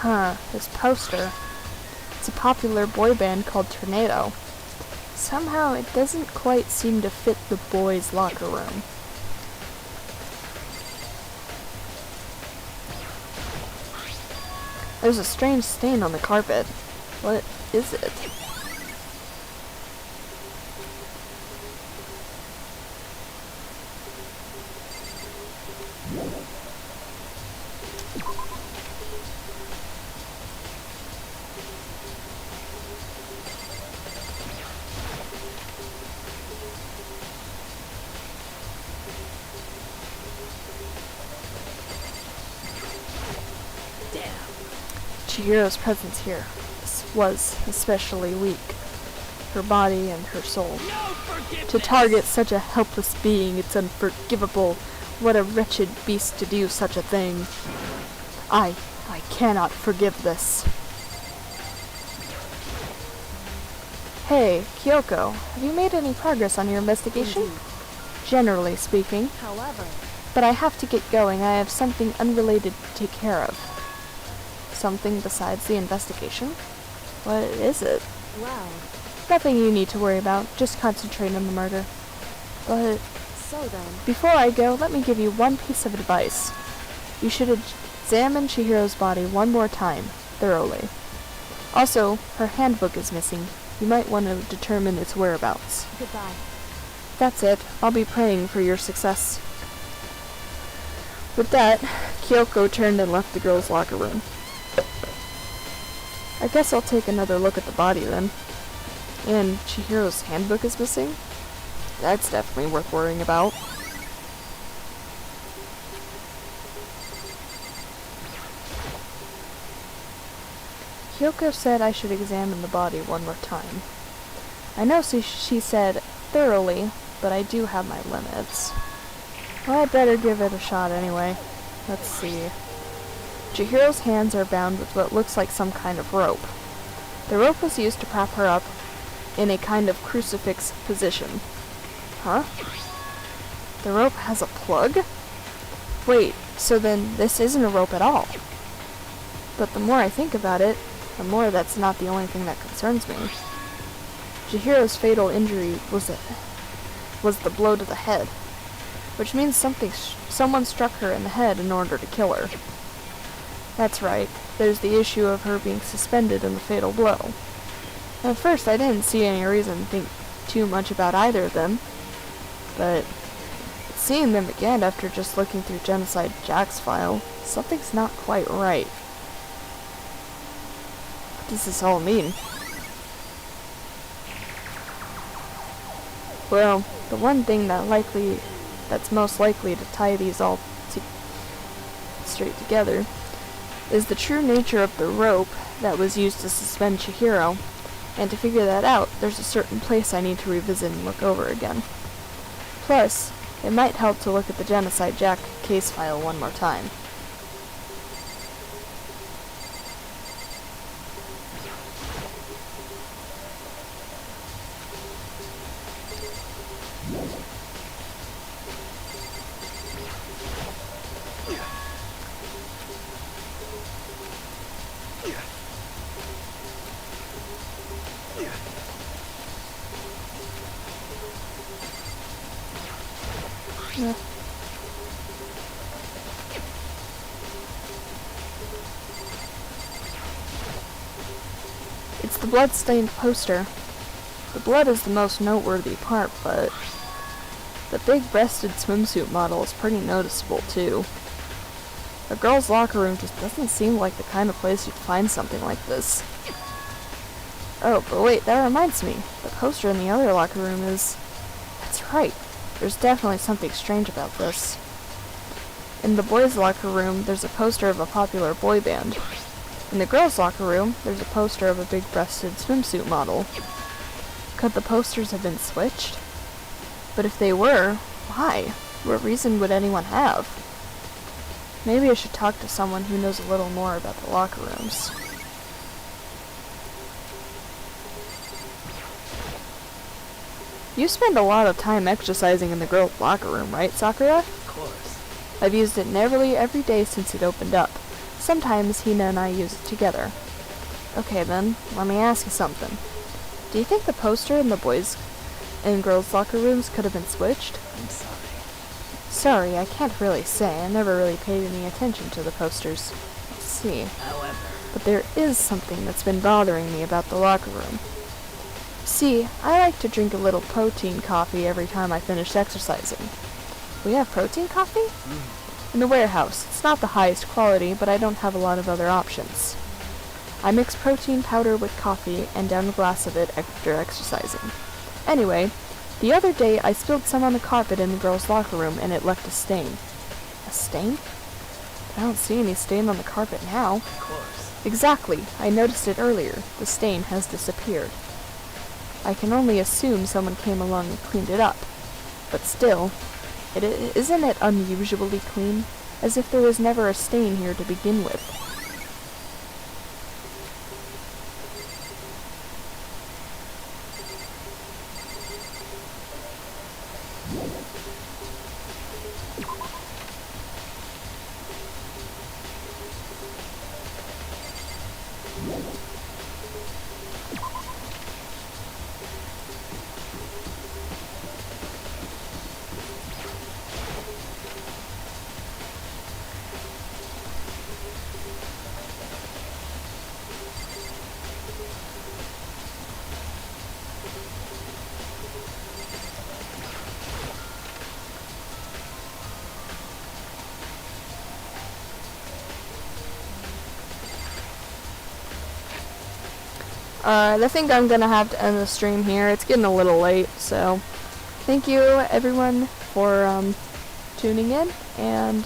Huh, this poster. It's a popular boy band called Tornado. Somehow it doesn't quite seem to fit the boys' locker room. There's a strange stain on the carpet. What is it? Chihiro's presence here was especially weak. Her body and her soul. To target such a helpless being, it's unforgivable. What a wretched beast to do such a thing. I cannot forgive this. Hey, Kyoko, have you made any progress on your investigation? Generally speaking. However, But I have to get going. I have something unrelated to take care of. Something besides the investigation? What is it? well, Nothing you need to worry about. Just concentrate on the murder. But so then, before I go, let me give you one piece of advice. You should examine Chihiro's body one more time, thoroughly. Also, her handbook is missing. You might want to determine its whereabouts. goodbye. That's it. I'll be praying for your success. With that, Kyoko turned and left the girls' locker room. I guess I'll take another look at the body then. And Chihiro's handbook is missing? That's definitely worth worrying about. Kyoko said I should examine the body one more time. I know she said thoroughly, but I do have my limits. Well, I'd better give it a shot anyway. Let's see. Chihiro's hands are bound with what looks like some kind of rope. The rope was used to prop her up in a kind of crucifix position. Huh? The rope has a plug? Wait, so then this isn't a rope at all. But the more I think about it, the more that's not the only thing that concerns me. Chihiro's fatal injury was the blow to the head, which means someone struck her in the head in order to kill her. That's right, there's the issue of her being suspended in the fatal blow. At first I didn't see any reason to think too much about either of them, but it seeing them again after just looking through Genocide Jack's file, something's not quite right. What does this all mean? Well, the one thing that's most likely to tie these all straight together is the true nature of the rope that was used to suspend Chihiro, and to figure that out, there's a certain place I need to revisit and look over again. Plus, it might help to look at the Genocide Jack case file one more time. Yeah. It's the blood-stained poster. The blood is the most noteworthy part, but the big-breasted swimsuit model is pretty noticeable, too. A girl's locker room just doesn't seem like the kind of place you'd find something like this. Oh, but wait, that reminds me. The poster in the other locker room is... That's right. There's definitely something strange about this. In the boys' locker room, there's a poster of a popular boy band. In the girls' locker room, there's a poster of a big-breasted swimsuit model. Could the posters have been switched? But if they were, why? What reason would anyone have? Maybe I should talk to someone who knows a little more about the locker rooms. You spend a lot of time exercising in the girls' locker room, right, Sakura? Of course. I've used it nearly every day since it opened up. Sometimes Hina and I use it together. Okay then, let me ask you something. Do you think the poster in the boys' and girls' locker rooms could have been switched? I'm sorry. Sorry, I can't really say. I never really paid any attention to the posters. Let's see. However, But there is something that's been bothering me about the locker room. See, I like to drink a little protein coffee every time I finish exercising. We have protein coffee? In the warehouse. It's not the highest quality, but I don't have a lot of other options. I mix protein powder with coffee and down a glass of it after exercising. Anyway, the other day I spilled some on the carpet in the girls' locker room and it left a stain. A stain? I don't see any stain on the carpet now. of course. Exactly. I noticed it earlier. The stain has disappeared. I can only assume someone came along and cleaned it up. But still, isn't it unusually clean? As if there was never a stain here to begin with. I think I'm gonna have to end the stream here. It's getting a little late, so thank you everyone for tuning in, and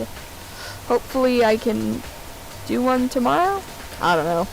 hopefully I can do one tomorrow. I don't know.